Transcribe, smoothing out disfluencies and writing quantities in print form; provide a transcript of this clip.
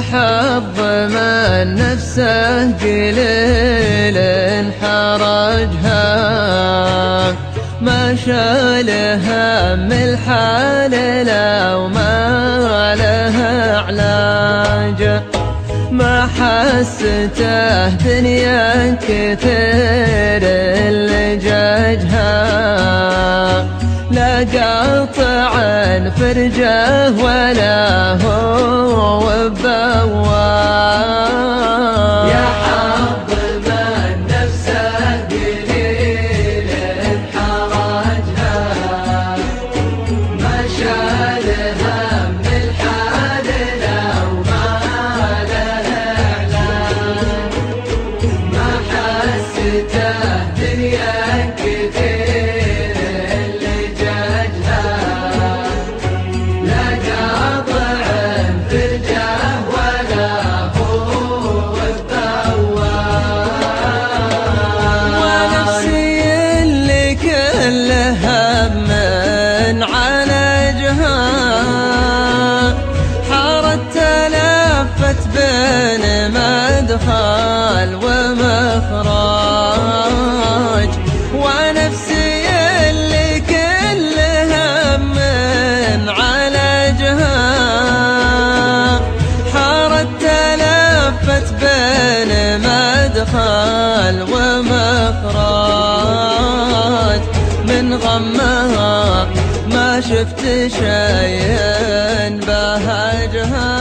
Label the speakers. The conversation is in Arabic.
Speaker 1: حظ من نفسه قليل حرجها، ما شالها من الحال لو ما لها علاج، ما حسته دنيا كثير لججها، لا قاطع فرجه ولا هو بواب. يا حظ من نفسه قليل حرجها، ما شالها من الحال لو ما لها علاج، ما حسته دنيا كثير لججها، لا قاطع فرجه ولا هو بواب. ونفسي اللي كل هم عالجها، حارت تلفت بين مدخل ومخرج، ونفسي اللي كل هم عالجها، حارت تلفت بين مدخل ومخرج، من غمها ما شفت شيء بهجها.